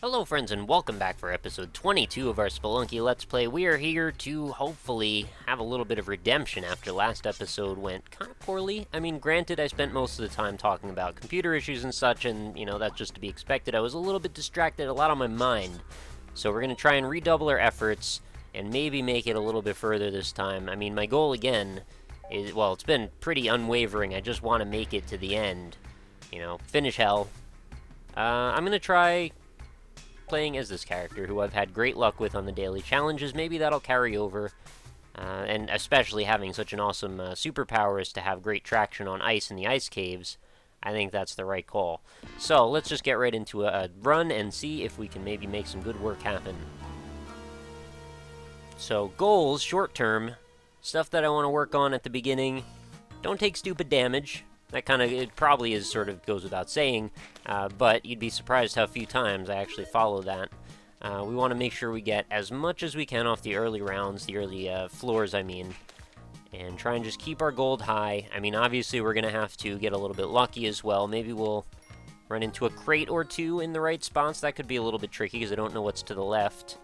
Hello friends and welcome back for episode 22 of our Spelunky Let's Play. We are here to hopefully have a little bit of redemption after last episode went kind of poorly. I mean, granted, I spent most of the time talking about computer issues and such, and, you know, that's just to be expected. I was a little bit distracted, a lot on my mind. So we're going to try and redouble our efforts and maybe make it a little bit further this time. I mean, my goal again is, well, it's been pretty unwavering. I just want to make it to the end. You know, finish hell. I'm going to try playing as this character, who I've had great luck with on the daily challenges. Maybe that'll carry over, and especially having such an awesome superpower as to have great traction on ice in the ice caves, I think that's the right call. So let's just get right into a run and see if we can maybe make some good work happen. So goals, short term, stuff that I want to work on at the beginning. Don't take stupid damage. That kind of, it probably is sort of goes without saying, but you'd be surprised how few times I actually follow that. We want to make sure we get as much as we can off the early rounds, the early floors, I mean, and try and just keep our gold high. I mean, obviously we're going to have to get a little bit lucky as well. Maybe we'll run into a crate or two in the right spots. That could be a little bit tricky because I don't know what's to the left.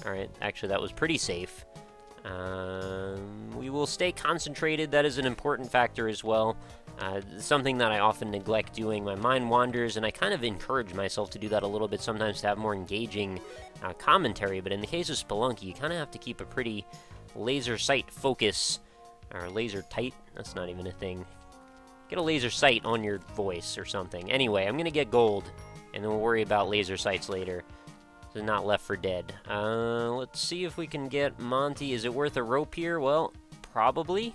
Alright, actually that was pretty safe. We will stay concentrated. That is an important factor as well. Something that I often neglect doing. My mind wanders, and I kind of encourage myself to do that a little bit sometimes to have more engaging commentary, but in the case of Spelunky, you kind of have to keep a pretty laser sight focus, or laser tight, that's not even a thing. Get a laser sight on your voice or something. Anyway, I'm going to get gold, and then we'll worry about laser sights later. So not Left 4 Dead. Let's see if we can get Monty. Is it worth a rope here? Well, probably.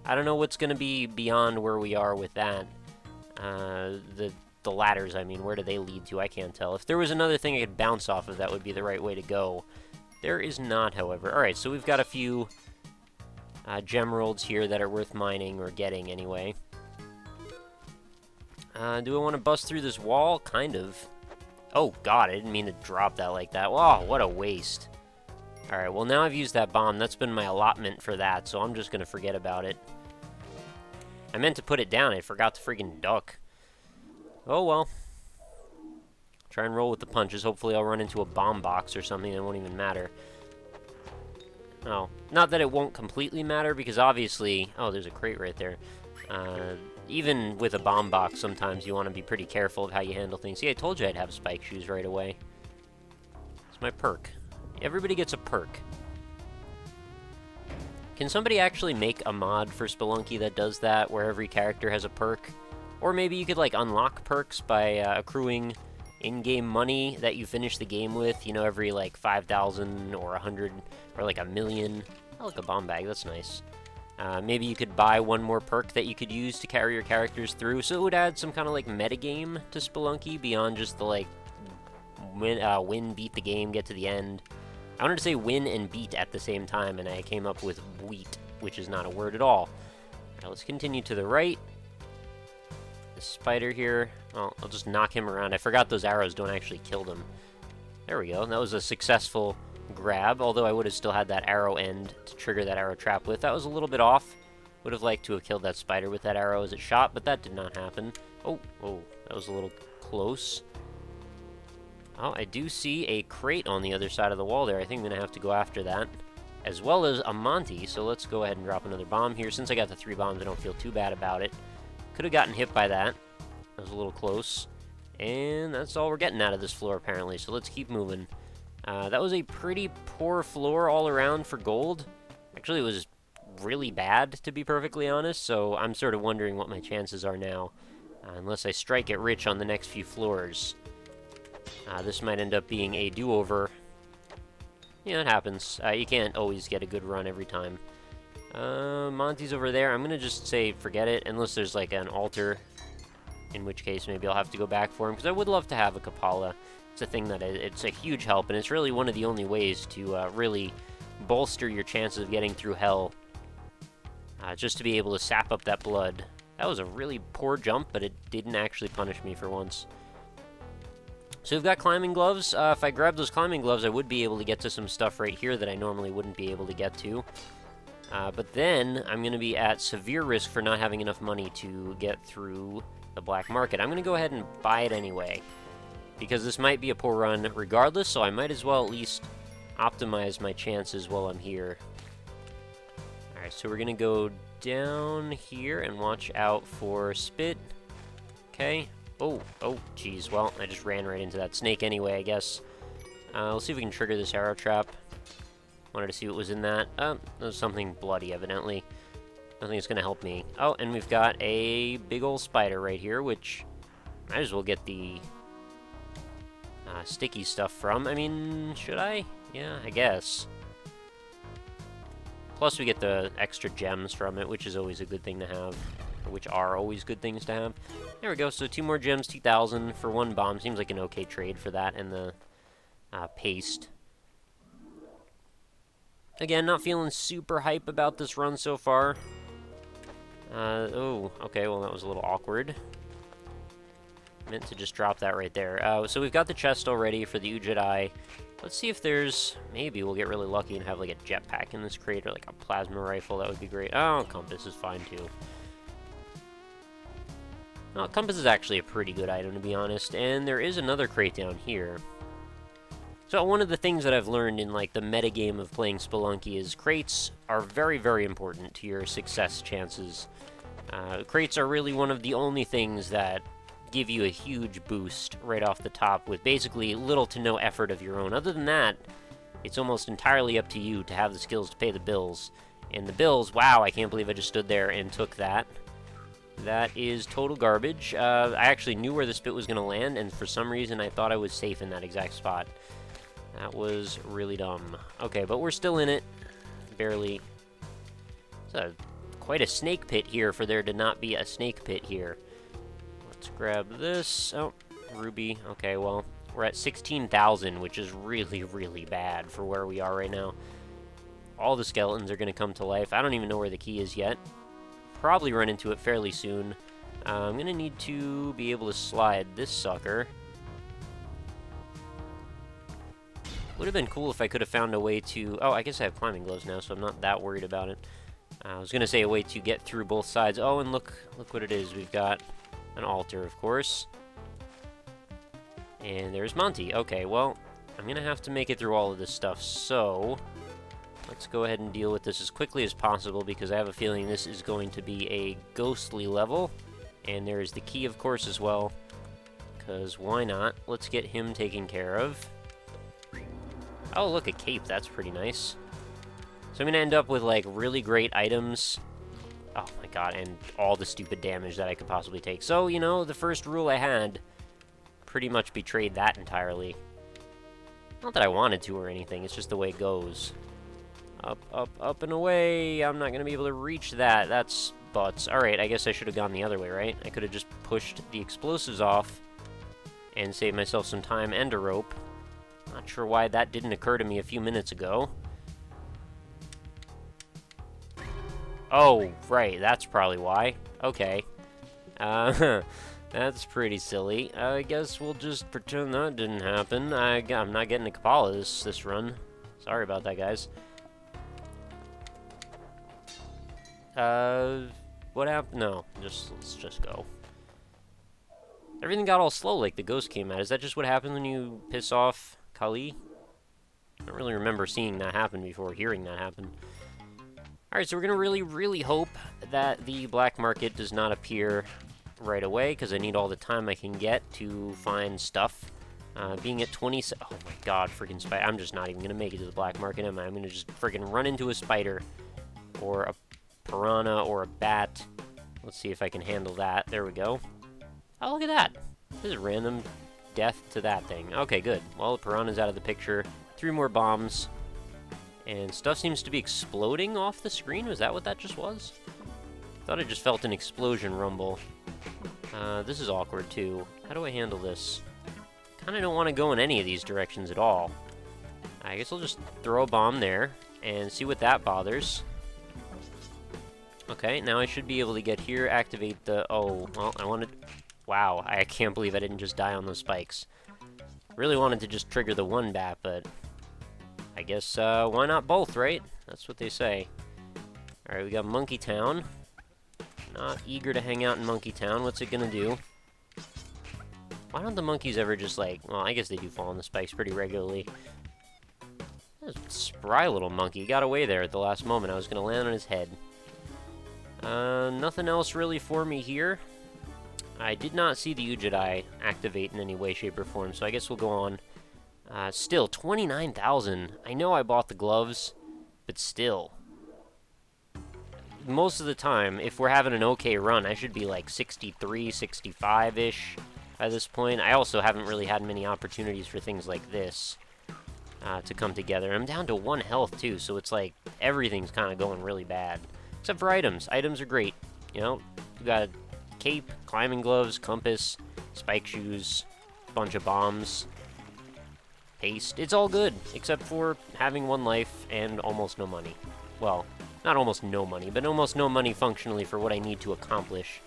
I don't know what's going to be beyond where we are with that. The ladders, I mean, where do they lead to? I can't tell. If there was another thing I could bounce off of, that would be the right way to go. There is not, however. Alright, so we've got a few gemeralds here that are worth mining, or getting anyway. Do I want to bust through this wall? Kind of. Oh god, I didn't mean to drop that like that. Wow, what a waste. Alright, well now I've used that bomb. That's been my allotment for that, so I'm just going to forget about it. I meant to put it down. I forgot to friggin' duck. Oh well. Try and roll with the punches. Hopefully I'll run into a bomb box or something that won't even matter. Oh, not that it won't completely matter, because obviously... Oh, there's a crate right there. Even with a bomb box, sometimes you want to be pretty careful of how you handle things. See, I told you I'd have spike shoes right away. It's my perk. Everybody gets a perk. Can somebody actually make a mod for Spelunky that does that, where every character has a perk? Or maybe you could, like, unlock perks by accruing in-game money that you finish the game with, you know, every, like, 5,000 or 100 or, like, 1,000,000. I like a bomb bag, that's nice. Maybe you could buy one more perk that you could use to carry your characters through, so it would add some kind of, like, metagame to Spelunky beyond just the, like, win, beat the game, get to the end. I wanted to say win and beat at the same time, and I came up with wheat, which is not a word at all. Now let's continue to the right. The spider here, well, I'll just knock him around. I forgot those arrows don't actually kill them. There we go. That was a successful grab, although I would have still had that arrow end to trigger that arrow trap with. That was a little bit off. Would have liked to have killed that spider with that arrow as it shot, but that did not happen. Oh, that was a little close. Oh, I do see a crate on the other side of the wall there. I think I'm going to have to go after that, as well as a Monty, so let's go ahead and drop another bomb here. Since I got the 3 bombs, I don't feel too bad about it. Could have gotten hit by that. That was a little close. And that's all we're getting out of this floor, apparently, so let's keep moving. That was a pretty poor floor all around for gold. Actually, it was really bad, to be perfectly honest, so I'm sort of wondering what my chances are now, unless I strike it rich on the next few floors. This might end up being a do-over. Yeah, it happens. You can't always get a good run every time. Monty's over there. I'm going to just say forget it, unless there's like an altar, in which case maybe I'll have to go back for him, because I would love to have a Kapala. It's a thing that it's a huge help, and it's really one of the only ways to really bolster your chances of getting through hell. Just to be able to sap up that blood. That was a really poor jump, but it didn't actually punish me for once. So we've got climbing gloves. If I grab those climbing gloves, I would be able to get to some stuff right here that I normally wouldn't be able to get to. But then I'm going to be at severe risk for not having enough money to get through the black market. I'm going to go ahead and buy it anyway. because this might be a poor run regardless, so I might as well at least optimize my chances while I'm here. Alright, so we're gonna go down here and watch out for Spit. Okay. Oh, geez. Well, I just ran right into that snake anyway, I guess. Let's see if we can trigger this arrow trap. Wanted to see what was in that. There's something bloody, evidently. Nothing that's gonna help me. Oh, and we've got a big old spider right here, which might as well get the sticky stuff from. I mean, should I? Yeah, I guess. Plus, we get the extra gems from it, which is always a good thing to have. Or which are always good things to have. There we go, so 2 more gems, 2,000 for 1 bomb. Seems like an okay trade for that and the paste. Again, not feeling super hype about this run so far. Oh, okay, well that was a little awkward. Meant to just drop that right there. So we've got the chest already for the Ujedi. Let's see if there's... Maybe we'll get really lucky and have like a jetpack in this crate or like a plasma rifle. That would be great. Oh, compass is fine too. No, compass is actually a pretty good item, to be honest. And there is another crate down here. So one of the things that I've learned in like the metagame of playing Spelunky is crates are very, very important to your success chances. Crates are really one of the only things that give you a huge boost right off the top with basically little to no effort of your own. Other than that, it's almost entirely up to you to have the skills to pay the bills. And the bills, wow, I can't believe I just stood there and took that. That is total garbage. I actually knew where the Spit was going to land, and for some reason I thought I was safe in that exact spot. That was really dumb. Okay, but we're still in it. Barely. It's quite a snake pit here for there to not be a snake pit here. Let's grab this. Oh, ruby. Okay, well, we're at 16,000, which is really, really bad for where we are right now. All the skeletons are going to come to life. I don't even know where the key is yet. Probably run into it fairly soon. I'm going to need to be able to slide this sucker. Would have been cool if I could have found a way to... Oh, I guess I have climbing gloves now, so I'm not that worried about it. I was going to say a way to get through both sides. Oh, and look what it is. We've got an altar, of course. And there's Monty. Okay, well, I'm going to have to make it through all of this stuff, so... Let's go ahead and deal with this as quickly as possible, because I have a feeling this is going to be a ghostly level. And there is the key, of course, as well. Because why not? Let's get him taken care of. Oh, look, a cape. That's pretty nice. So I'm going to end up with, like, really great items. Oh, my god, and all the stupid damage that I could possibly take. So, you know, the first rule I had pretty much betrayed that entirely. Not that I wanted to or anything. It's just the way it goes. Up, up, up, and away. I'm not going to be able to reach that. That's butts. Alright, I guess I should have gone the other way, right? I could have just pushed the explosives off and saved myself some time and a rope. Not sure why that didn't occur to me a few minutes ago. Oh, right, that's probably why. Okay. That's pretty silly. I guess we'll just pretend that didn't happen. I'm not getting a Kapala this run. Sorry about that, guys. What happened? No, let's just go. Everything got all slow like the ghost came out. Is that just what happens when you piss off Kali? I don't really remember seeing that happen before, hearing that happen. Alright, so we're gonna really, really hope that the black market does not appear right away, because I need all the time I can get to find stuff. Being at 20... Oh my god, freaking spider. I'm just not even gonna make it to the black market, am I? I'm gonna just freaking run into a spider. Or a piranha, or a bat. Let's see if I can handle that. There we go. Oh, look at that! This is random death to that thing. Okay, good. Well, the piranha's out of the picture. 3 more bombs. And stuff seems to be exploding off the screen. Was that what that just was? Thought I just felt an explosion rumble. This is awkward, too. How do I handle this? Kinda don't want to go in any of these directions at all. I guess I'll just throw a bomb there and see what that bothers. Okay, now I should be able to get here, activate the... Oh, well, I wanted... Wow, I can't believe I didn't just die on those spikes. Really wanted to just trigger the one bat, but... I guess, why not both, right? That's what they say. Alright, we got Monkey Town. Not eager to hang out in Monkey Town. What's it gonna do? Why don't the monkeys ever just like... Well, I guess they do fall on the spikes pretty regularly. That's a spry little monkey. He got away there at the last moment. I was going to land on his head. Nothing else really for me here. I did not see the Ujidai activate in any way, shape, or form, so I guess we'll go on. Still, 29,000. I know I bought the gloves, but still. Most of the time, if we're having an okay run, I should be like 63, 65-ish by this point. I also haven't really had many opportunities for things like this to come together. I'm down to 1 health, too, so it's like everything's kind of going really bad. Except for items. Items are great. You know, you got a cape, climbing gloves, compass, spike shoes, bunch of bombs, paste. It's all good, except for having 1 life and almost no money. Well, not almost no money, but almost no money functionally for what I need to accomplish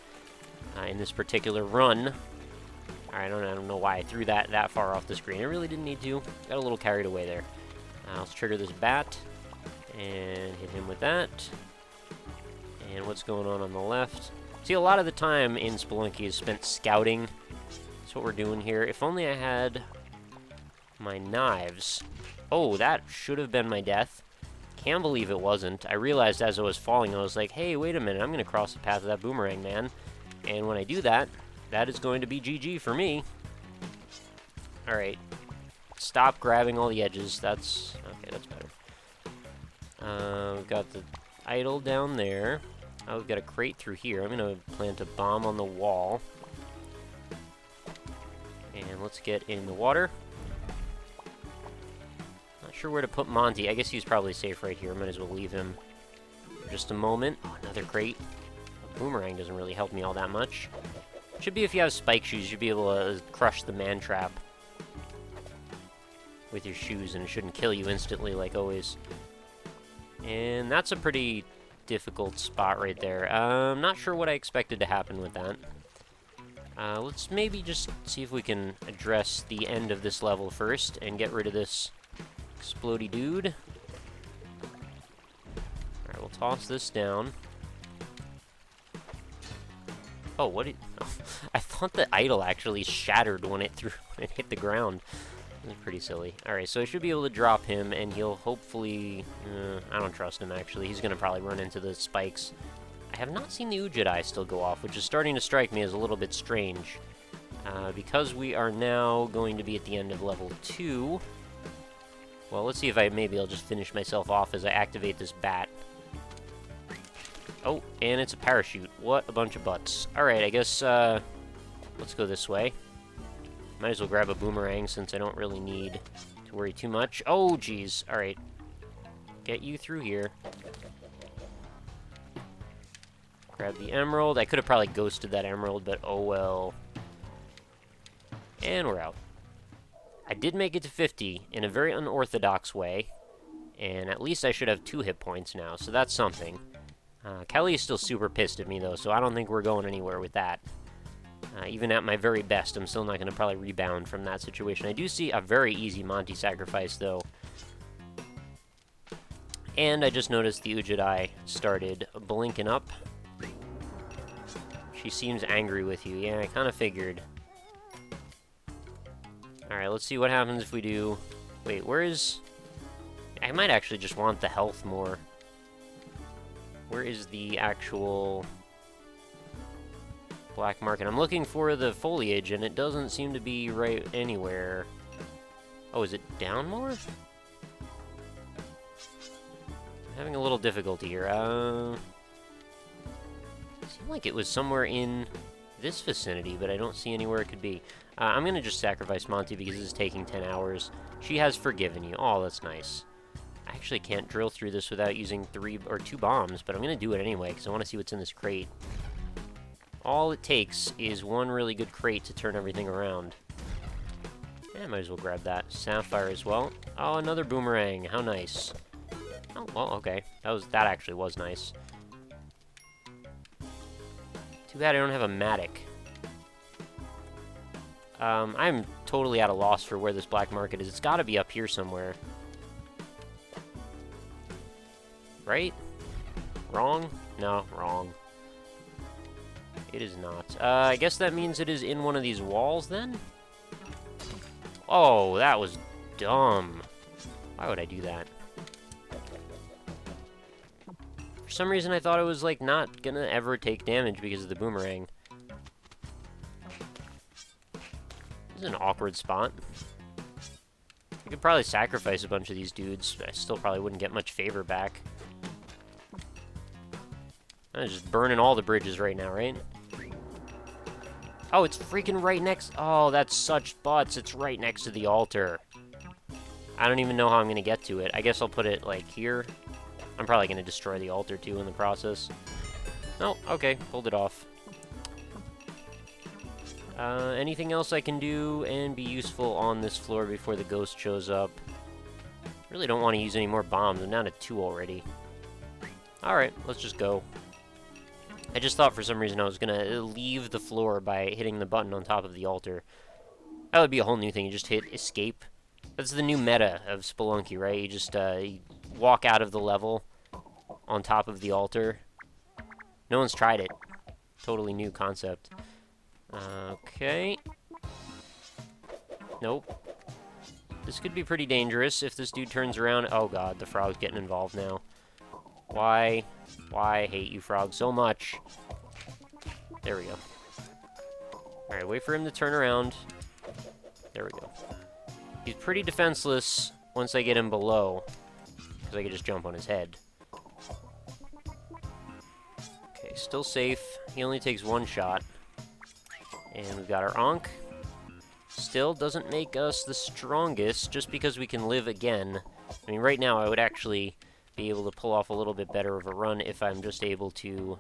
in this particular run. I don't know why I threw that far off the screen. I really didn't need to. Got a little carried away there. Let's trigger this bat and hit him with that. And what's going on the left? See, a lot of the time in Spelunky is spent scouting. That's what we're doing here. If only I had my knives. Oh, that should have been my death. Can't believe it wasn't. I realized as I was falling, I was like, hey, wait a minute, I'm going to cross the path of that boomerang, man. And when I do that, that is going to be GG for me. Alright. Stop grabbing all the edges. That's... okay, that's better. We've got the idol down there. Oh, we've got a crate through here. I'm going to plant a bomb on the wall. And let's get in the water. Not sure where to put Monty. I guess he's probably safe right here. Might as well leave him for just a moment. Oh, another crate. A boomerang doesn't really help me all that much. Should be if you have spike shoes, you'd be able to crush the man trap with your shoes, and it shouldn't kill you instantly like always. And that's a pretty difficult spot right there. I'm not sure what I expected to happen with that. Let's maybe just see if we can address the end of this level first and get rid of this explodey dude. Alright, we'll toss this down. Oh, what did... Oh, I thought the idol actually shattered when it hit the ground. It was pretty silly. Alright, so I should be able to drop him, and he'll hopefully... I don't trust him, actually. He's going to probably run into the spikes. I have not seen the Ujidai still go off, which is starting to strike me as a little bit strange. Because we are now going to be at the end of level 2... Well, let's see if maybe I'll just finish myself off as I activate this bat. Oh, and it's a parachute. What a bunch of butts. Alright, I guess, let's go this way. Might as well grab a boomerang since I don't really need to worry too much. Oh, jeez. Alright. Get you through here. Grab the emerald. I could have probably ghosted that emerald, but oh well. And we're out. I did make it to 50 in a very unorthodox way, and at least I should have 2 hit points now, so that's something. Kelly is still super pissed at me, though, so I don't think we're going anywhere with that. Even at my very best, I'm still not going to probably rebound from that situation. I do see a very easy Monty sacrifice, though. And I just noticed the Ujidai started blinking up. She seems angry with you. Yeah, I kind of figured. Alright, let's see what happens if we do... Wait, where is... I might actually just want the health more. Where is the actual black market? I'm looking for the foliage, and it doesn't seem to be right anywhere. Oh, is it down more? I'm having a little difficulty here. It seemed like it was somewhere in this vicinity, but I don't see anywhere it could be. I'm going to just sacrifice Monty because this is taking 10 hours. She has forgiven you. Oh, that's nice. I actually can't drill through this without using 3 or 2 bombs, but I'm going to do it anyway because I want to see what's in this crate. All it takes is 1 really good crate to turn everything around. Yeah, I might as well grab that. Sapphire as well. Oh, another boomerang. How nice. Oh, well, okay. That actually was nice. Too bad I don't have a Matic. I'm totally at a loss for where this black market is. It's got to be up here somewhere. Right? Wrong? No, wrong. It is not. I guess that means it is in one of these walls, then? Oh, that was dumb. Why would I do that? For some reason, I thought it was, like, not gonna ever take damage because of the boomerang. This is an awkward spot. I could probably sacrifice a bunch of these dudes, but I still probably wouldn't get much favor back. I'm just burning all the bridges right now, right? Oh, it's freaking right next... Oh, that's such butts. It's right next to the altar. I don't even know how I'm going to get to it. I guess I'll put it, like, here. I'm probably going to destroy the altar, too, in the process. Oh, okay. Pulled it off. Anything else I can do and be useful on this floor before the ghost shows up? Really don't want to use any more bombs. I'm down to 2 already. Alright, let's just go. I just thought for some reason I was going to leave the floor by hitting the button on top of the altar. That would be a whole new thing. You just hit escape. That's the new meta of Spelunky, right? You just you walk out of the level on top of the altar. No one's tried it. Totally new concept. Okay. Nope. This could be pretty dangerous if this dude turns around. Oh god, the frog's getting involved now. Why? Why I hate you, frog, so much? There we go. Alright, wait for him to turn around. There we go. He's pretty defenseless once I get him below, because I can just jump on his head. Okay, still safe. He only takes 1 shot. And we've got our Ankh. Still doesn't make us the strongest, just because we can live again. I mean, right now I would actually be able to pull off a little bit better of a run if I'm just able to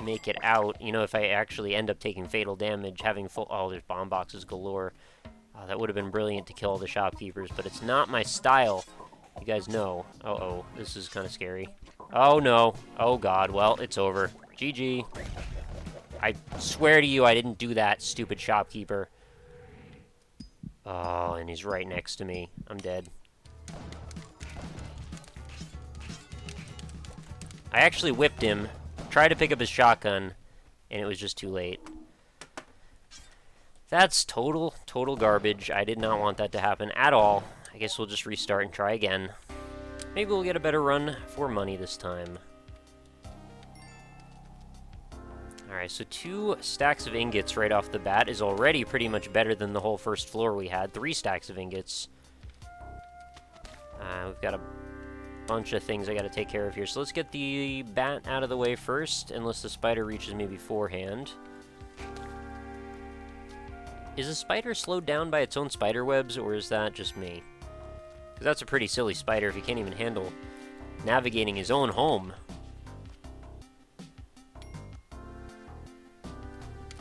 make it out. You know, if I actually end up taking fatal damage, having full... Oh, there's bomb boxes galore. That would have been brilliant to kill all the shopkeepers, but it's not my style. You guys know. Uh-oh, this is kind of scary. Oh, no. Oh, God. Well, it's over. GG. I swear to you I didn't do that, stupid shopkeeper. Oh, and he's right next to me. I'm dead. I actually whipped him, tried to pick up his shotgun, and it was just too late. That's total garbage. I did not want that to happen at all. I guess we'll just restart and try again. Maybe we'll get a better run for money this time. Alright, so 2 stacks of ingots right off the bat is already pretty much better than the whole first floor we had. 3 stacks of ingots. We've got a bunch of things I gotta take care of here. So let's get the bat out of the way first, unless the spider reaches me beforehand. Is a spider slowed down by its own spider webs, or is that just me? Because that's a pretty silly spider if he can't even handle navigating his own home.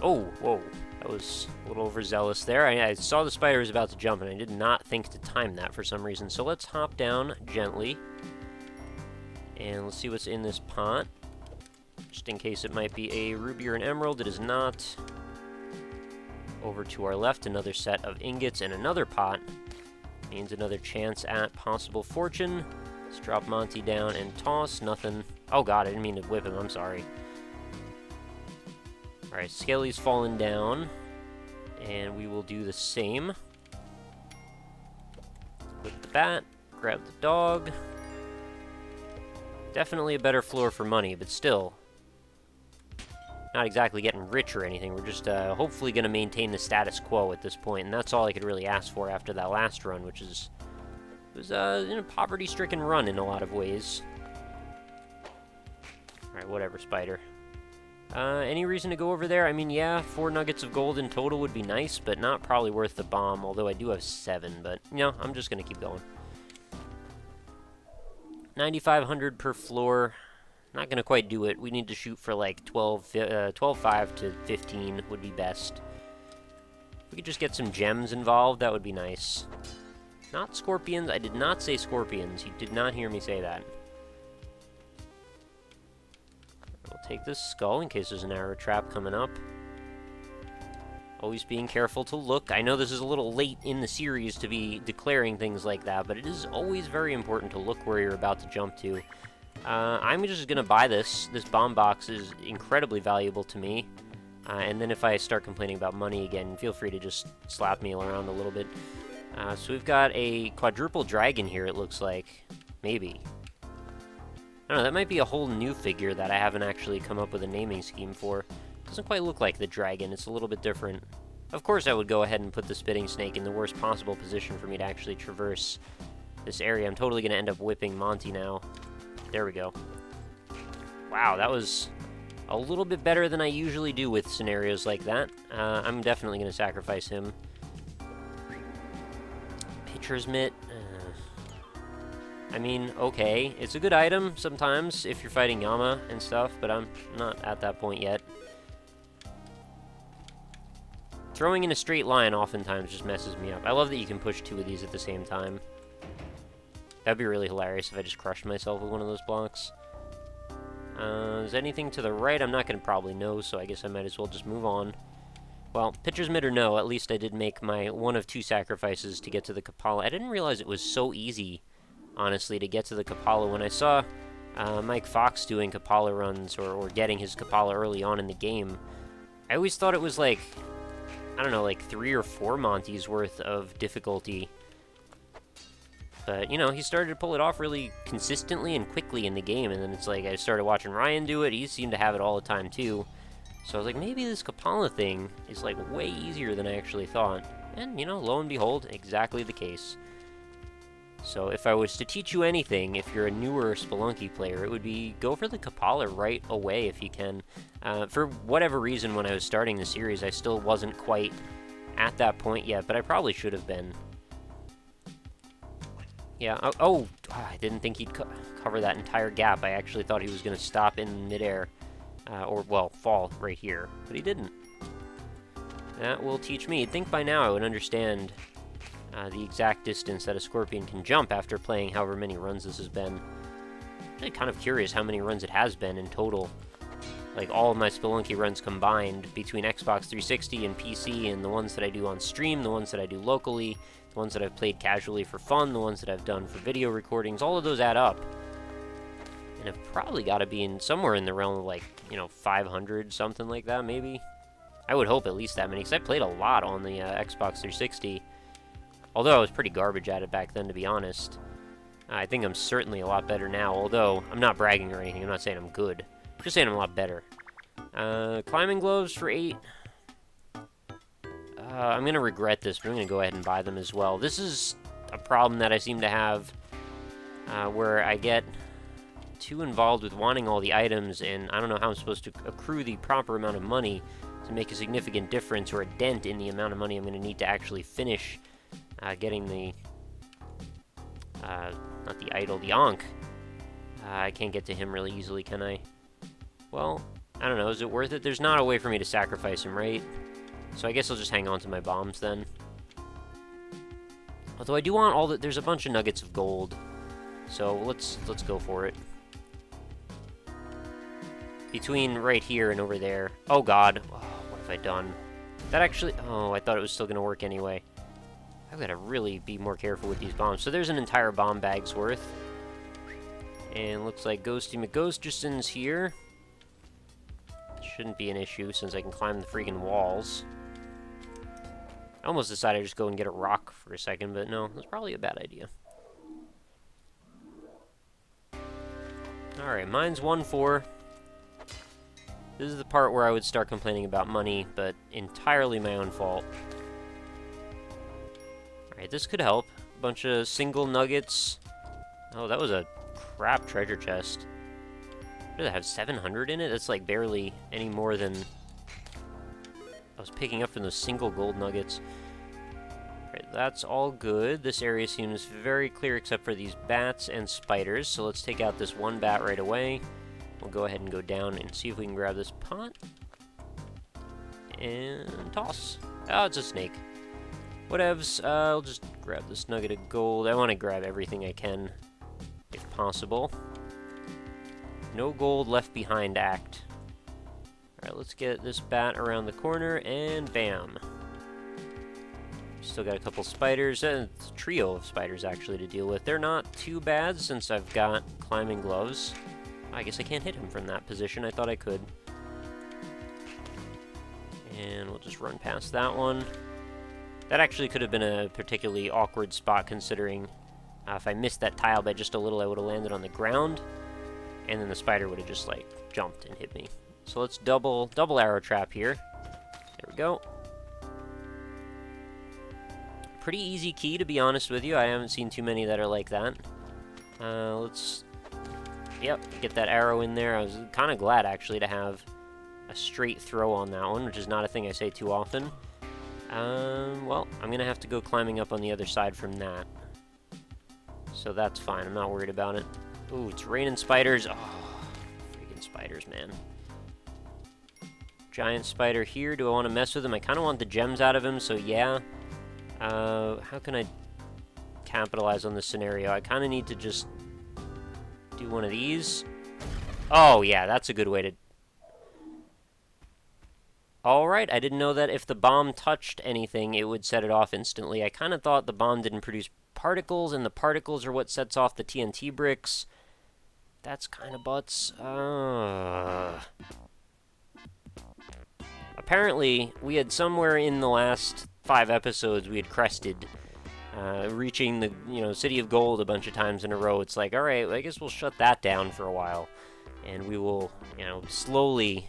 Oh, whoa. That was a little overzealous there. I saw the spider was about to jump, and I did not think to time that for some reason. So let's hop down gently. And let's see what's in this pot. Just in case it might be a ruby or an emerald. It is not. Over to our left, another set of ingots and another pot. Means another chance at possible fortune. Let's drop Monty down and toss. Nothing. Oh god, I didn't mean to whip him. I'm sorry. Alright, Skelly's fallen down. And we will do the same. Whip the bat. Grab the dog. Definitely a better floor for money, but still. Not exactly getting rich or anything. We're just hopefully going to maintain the status quo at this point, and that's all I could really ask for after that last run, which is... It was a poverty-stricken run in a lot of ways. Alright, whatever, spider. Any reason to go over there? I mean, yeah, 4 nuggets of gold in total would be nice, but not probably worth the bomb, although I do have 7, but, you know, I'm just going to keep going. 9,500 per floor. Not going to quite do it. We need to shoot for like 12.5 to 15 would be best. If we could just get some gems involved, that would be nice. Not scorpions. I did not say scorpions. You did not hear me say that. We'll take this skull in case there's an arrow trap coming up. Always being careful to look. I know this is a little late in the series to be declaring things like that, but it is always very important to look where you're about to jump to. I'm just going to buy this. This bomb box is incredibly valuable to me. And then if I start complaining about money again, feel free to just slap me around a little bit. So we've got a quadruple dragon here, it looks like. Maybe. I don't know, that might be a whole new figure that I haven't actually come up with a naming scheme for. Doesn't quite look like the dragon, it's a little bit different. Of course I would go ahead and put the spitting snake in the worst possible position for me to actually traverse this area. I'm totally going to end up whipping Monty now. There we go. Wow, that was a little bit better than I usually do with scenarios like that. I'm definitely going to sacrifice him. Pitcher's Mitt. I mean, okay. It's a good item sometimes if you're fighting Yama and stuff, but I'm not at that point yet. Throwing in a straight line oftentimes just messes me up. I love that you can push two of these at the same time. That'd be really hilarious if I just crushed myself with one of those blocks. Is anything to the right? I'm not going to probably know, so I guess I might as well just move on. Well, pitcher's mitt or no, at least I did make my one of two sacrifices to get to the Kapala. I didn't realize it was so easy, honestly, to get to the Kapala. When I saw Mike Fox doing Kapala runs or getting his Kapala early on in the game, I always thought it was like, I don't know, like 3 or 4 Monties worth of difficulty. But, you know, he started to pull it off really consistently and quickly in the game, and then it's like I started watching Ryan do it. He seemed to have it all the time, too. So I was like, maybe this Kapala thing is, like, way easier than I actually thought. And, you know, lo and behold, exactly the case. So if I was to teach you anything, if you're a newer Spelunky player, it would be go for the Kapala right away if you can. For whatever reason, when I was starting the series, I still wasn't quite at that point yet, but I probably should have been. Yeah, I didn't think he'd cover that entire gap. I actually thought he was going to stop in midair, or fall right here, but he didn't. That will teach me. You'd think by now I would understand the exact distance that a Scorpion can jump after playing however many runs this has been. I'm actually kind of curious how many runs it has been in total. Like, all of my Spelunky runs combined between Xbox 360 and PC, and the ones that I do on stream, the ones that I do locally, the ones that I've played casually for fun, the ones that I've done for video recordings, all of those add up. And I've probably got to be in somewhere in the realm of, like, 500, something like that, maybe. I would hope at least that many, because I played a lot on the Xbox 360. Although I was pretty garbage at it back then, to be honest. I think I'm certainly a lot better now, although I'm not bragging or anything. I'm not saying I'm good. I'm just saying I'm a lot better. Climbing gloves for 8. I'm going to regret this, but I'm going to go ahead and buy them as well. This is a problem that I seem to have where I get too involved with wanting all the items, and I don't know how I'm supposed to accrue the proper amount of money to make a significant difference or a dent in the amount of money I'm going to need to actually finish getting the, not the idol, the Ankh. I can't get to him really easily, can I? Well, I don't know, is it worth it? There's not a way for me to sacrifice him, right? So I guess I'll just hang on to my bombs then. Although I do want all the, there's a bunch of nuggets of gold. So let's go for it. Between right here and over there. Oh god. Oh, what have I done? That actually, oh, I thought it was still gonna work anyway. I've got to really be more careful with these bombs. So there's an entire bomb bag's worth. And looks like Ghosty McGhostison's here. Shouldn't be an issue since I can climb the freaking walls. I almost decided to just go and get a rock for a second, but no, that's probably a bad idea. Alright, mine's 1-4. This is the part where I would start complaining about money, but entirely my own fault. Alright, this could help. A bunch of single nuggets. Oh, that was a crap treasure chest. What does it have, 700 in it? That's like barely any more than I was picking up from those single gold nuggets. Alright, that's all good. This area seems very clear except for these bats and spiders. So let's take out this one bat right away. We'll go ahead and go down and see if we can grab this pot. And toss. Oh, it's a snake. Whatevs, I'll just grab this nugget of gold. I want to grab everything I can, if possible. No gold left behind act. Alright, let's get this bat around the corner, and bam. Still got a couple spiders, and it's a trio of spiders actually to deal with. They're not too bad since I've got climbing gloves. I guess I can't hit him from that position. I thought I could. And we'll just run past that one. That actually could have been a particularly awkward spot, considering if I missed that tile by just a little, I would have landed on the ground, and then the spider would have just, like, jumped and hit me. So let's double arrow trap here. There we go. Pretty easy key, to be honest with you. I haven't seen too many that are like that. Yep, get that arrow in there. I was kind of glad, actually, to have a straight throw on that one, which is not a thing I say too often. Well, I'm going to have to go climbing up on the other side from that. So that's fine. I'm not worried about it. Ooh, it's raining spiders. Oh, freaking spiders, man. Giant spider here. Do I want to mess with him? I kind of want the gems out of him, so yeah. How can I capitalize on this scenario? I kind of need to just do one of these. Oh, yeah, that's a good way to... Alright, I didn't know that if the bomb touched anything, it would set it off instantly. I kind of thought the bomb didn't produce particles, and the particles are what sets off the TNT bricks. That's kind of butts. Apparently, we had somewhere in the last 5 episodes, we had crested, reaching the, City of Gold a bunch of times in a row. It's like, alright, well, I guess we'll shut that down for a while, and we will, slowly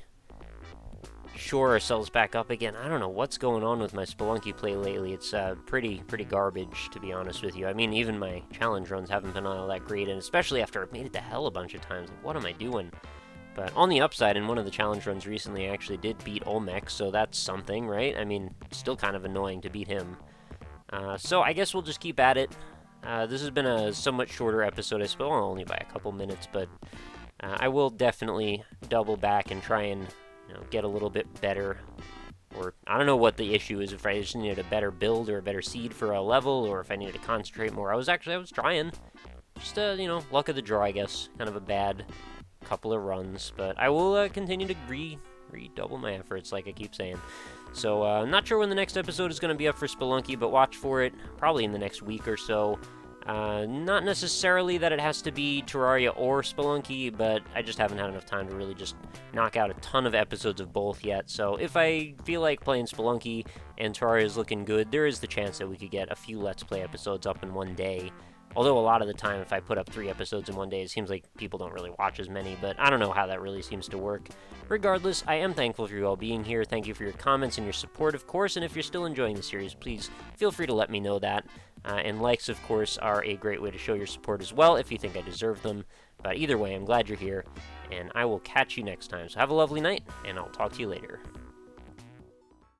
shore ourselves back up again. I don't know what's going on with my Spelunky play lately. It's pretty garbage, to be honest with you. I mean, even my challenge runs haven't been all that great, and especially after I've made it to hell a bunch of times. Like, what am I doing? But on the upside, in one of the challenge runs recently, I actually did beat Olmec, so that's something, right? I mean, still kind of annoying to beat him. So I guess we'll just keep at it. This has been a somewhat shorter episode, I suppose, only by a couple minutes, but I will definitely double back and try and get a little bit better. Or, I don't know what the issue is, if I just needed a better build or a better seed for a level, or if I needed to concentrate more. I was trying. Just, luck of the draw, I guess. Kind of a bad couple of runs, but I will continue to redouble my efforts, like I keep saying. So, I'm not sure when the next episode is going to be up for Spelunky, but watch for it, probably in the next week or so. Not necessarily that it has to be Terraria or Spelunky, but I just haven't had enough time to really just knock out a ton of episodes of both yet. So if I feel like playing Spelunky and Terraria is looking good, there is the chance that we could get a few Let's Play episodes up in one day. Although a lot of the time, if I put up 3 episodes in one day, it seems like people don't really watch as many, but I don't know how that really seems to work. Regardless, I am thankful for you all being here. Thank you for your comments and your support, of course, and if you're still enjoying the series, please feel free to let me know that. And likes, of course, are a great way to show your support as well, if you think I deserve them. But either way, I'm glad you're here, and I will catch you next time. So have a lovely night, and I'll talk to you later.